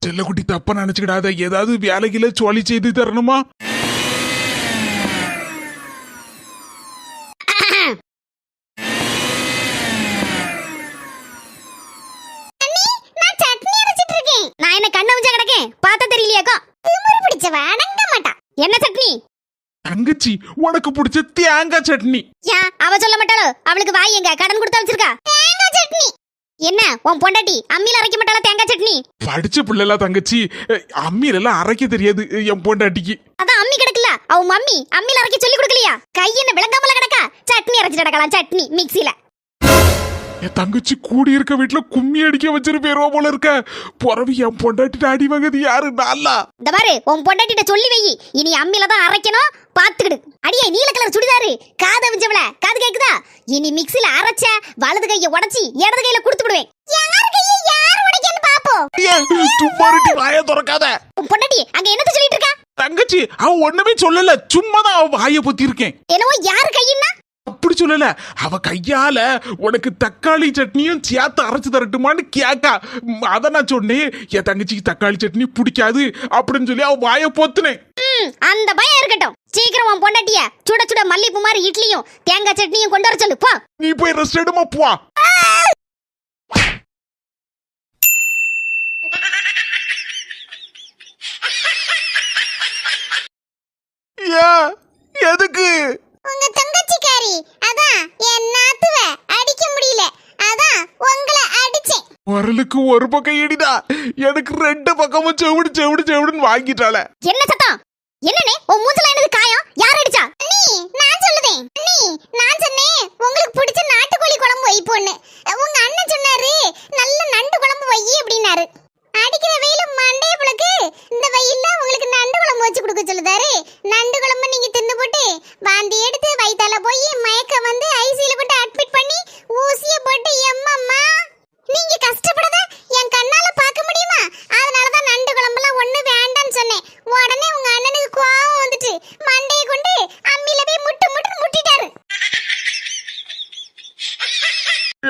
செல்லக்குட்டி தப்பா நினைச்சுக்கிடாத. ஏதாவது வேலைகளை சொல்லி செய்து தரணுமா? நான் என்ன கண்ண வச்சா கிடக்கேன் பார்த்தா தெரியலையாக்கா? திமிரு பிடிச்சவ அடங்க மாட்டா. என்ன சட்னி? தங்கச்சி உனக்கு பிடிச்ச தேங்காய் சட்னி. ஏன் அவ சொல்ல மாட்டாளோ? அவளுக்கு வாய் எங்க கடன் கொடுத்து வச்சிருக்கா? தேங்காய் சட்னி. என்ன உன் பொண்டாட்டி அம்மியில அரைக்க மாட்டாளா தேங்காய் சட்னி? படிச்ச பிள்ளைல தங்கச்சி, அம்மியில எல்லாம் அரைக்க தெரியாது என் பொண்டாட்டிக்கு. அதான் அம்மி கிடக்குல, அவ மம்மி அம்மியில அரைக்க சொல்லி கொடுக்கலையா? கை என்ன விளங்காமல கிடக்கா? சட்னி அரைச்சிட்டு கிடக்கலாம், சட்னி மிக்ஸில. என் தங்கச்சி கூடி இருக்க வீட்டுல கும்மி அடிக்க வச்சிருப்பேரோ போல இருக்க. பொறவி என் பொண்டாட்டிட்ட அடி வாங்குது யாரு? நாளா இந்த பாரு, உன் பொண்டாட்டிட்ட சொல்லி வை, இனி அம்மியில தான் அரைக்கணும், பாத்துக்கிடு. அடியே நீல கலர் சுடிதாரு, காது அவிஞ்சவள, காது கேக்குதா? இனி மிக்ஸில அரைச்ச வலது கையை உடைச்சி இடது கையில குடுத்து விடுவேன். யார் கையை யார் உடைக்கன்னு பாப்போம். சும்மாரிட்டி வாயை திறக்காத. உன் பொண்டாட்டி அங்க என்னத்த சொல்லிட்டு இருக்கா? தங்கச்சி அவ ஒண்ணுமே சொல்லல, சும்மாதான் அவ வாயை பொத்தி இருக்கேன். என்னவோ யார் கையின்னா? அப்படி சொல்லல, அவ கையால உனக்கு தக்காளி சட்னியும் சேர்த்து அரைச்சு தரட்டுமான்னு கேக்கா. அத நான் சொன்னேன், என் தங்கச்சிக்கு தக்காளி சட்னி பிடிக்காது அப்படின்னு சொல்லி அவ வாயை பொத்துனேன். அந்த பயம் இருக்கட்டும். சீக்கிரம் உன் பொண்டாட்டிய சுட சுட மல்லிப்பூ மாதிரி இட்லியும் தேங்காய் சட்னியும் கொண்டு வர சொல்லு போ. நீ போய் ரெஸ்ட் எடுமா போ. எதுக்கு? உங்க தங்கச்சிக்காரி அதான் என் நாத்துவ அடிக்க முடியல, அதான் உங்களை அடிச்சேன். வரலுக்கு ஒரு பக்கம் இடிதா, எனக்கு ரெண்டு பக்கமும் செவிடு செவிடு செவிடுன்னு வாங்கிட்டாள. என்ன சத்தம்? என்னனே உன் மூஞ்சில என்னது காயம்? யார் அடிச்சா? நீ. நான் சொல்லுதேன். நீ. நான் சொன்னேன் உங்களுக்கு பிடிச்ச நாட்டுக்கோழி குழம்பு வை போன்னு. உங்க அண்ணன் சொன்னாரு நல்ல நண்டு குழம்பு வை அப்படினாரு. அடிக்கிற வெயில மண்டைய புளக்கு, இந்த வெயில்ல உங்களுக்கு நண்டு குழம்பு வச்சு கொடுக்க சொல்லுதாரு. நண்டு குழம்பு நீங்க தின்னு போட்டு வாந்தி எடுத்து வயித்தால போய் மயக்க வந்து ஐசியூல போட்டு அட்மிட் பண்ணி ஊசிய போட்டு எம்மம்மா நீங்க கஷ்டப்படத என் கண்ணால பார்க்க முடியுமா? அதனால தான் நண்டு குழம்புலாம் ஒண்ணு வேண்டாம்னு சொன்னேன். உடனே உங்க அண்ணனுக்கு கோவம் வந்துட்டு மண்டைய கொண்டு அம்மியில போய் முட்டு முட்டு முட்டிட்டாரு.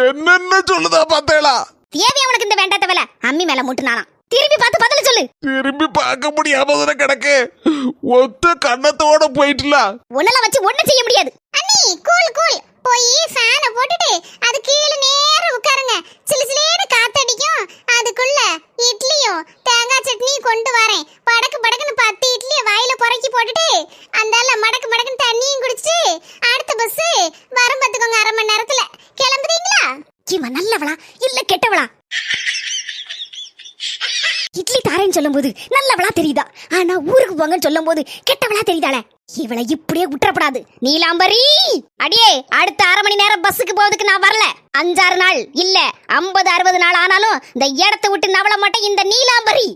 என்னென்ன சொல்லுதா பார்த்தேளா? தேவி அவனுக்கு இந்த வேண்டாத வேலை அம்மி மேல முட்டுனானா? திரும்பி பார்த்து பதில சொல்லு. திரும்பி பார்க்க முடியாம கிடக்கு, ஒத்த கண்ணத்தோட போயிட்டுல. உன்னல வச்சு ஒண்ணு செய்ய முடியாது. அண்ணி கூல் கூல் போய் ஃபேனை போட்டுட்டு அது கீழ நேர உட்காருங்க. சிலுசிலேன்னு காத்தடிக்கும். அதுக்குள்ள இட்லியும் தேங்காய் சட்னியும் கொண்டு வரேன். படக்கு படக்குன்னு 10 இட்லியை வாயில புரக்கி போட்டுட்டு அந்தால மடக்கு மடக்குன்னு தண்ணியும் குடிச்சிட்டு அடுத்த பஸ் வரும் பார்த்துக்கோங்க. 1/2 மணி நேரத்துல கிளம்புறீங்களா? இவன் நல்லவளா இல்ல கெட்டவளா? இட்லி தாரேன்னு சொல்லும் போது நல்லவளா தெரியுதா, ஆனா ஊருக்கு போங்கன்னு சொல்லும் போது கெட்டவளா தெரியுதாளே. இவளை இப்படியே விட்டுறப்படாது. நீலாம்பரி அடியே, அடுத்த 1/2 மணி நேரம் பஸ்ஸுக்கு போறதுக்கு நான் வரல. 5-6 நாள் இல்ல 50-60 நாள் ஆனாலும் இந்த இடத்தை விட்டு நவள மாட்டேன் இந்த நீலாம்பரி.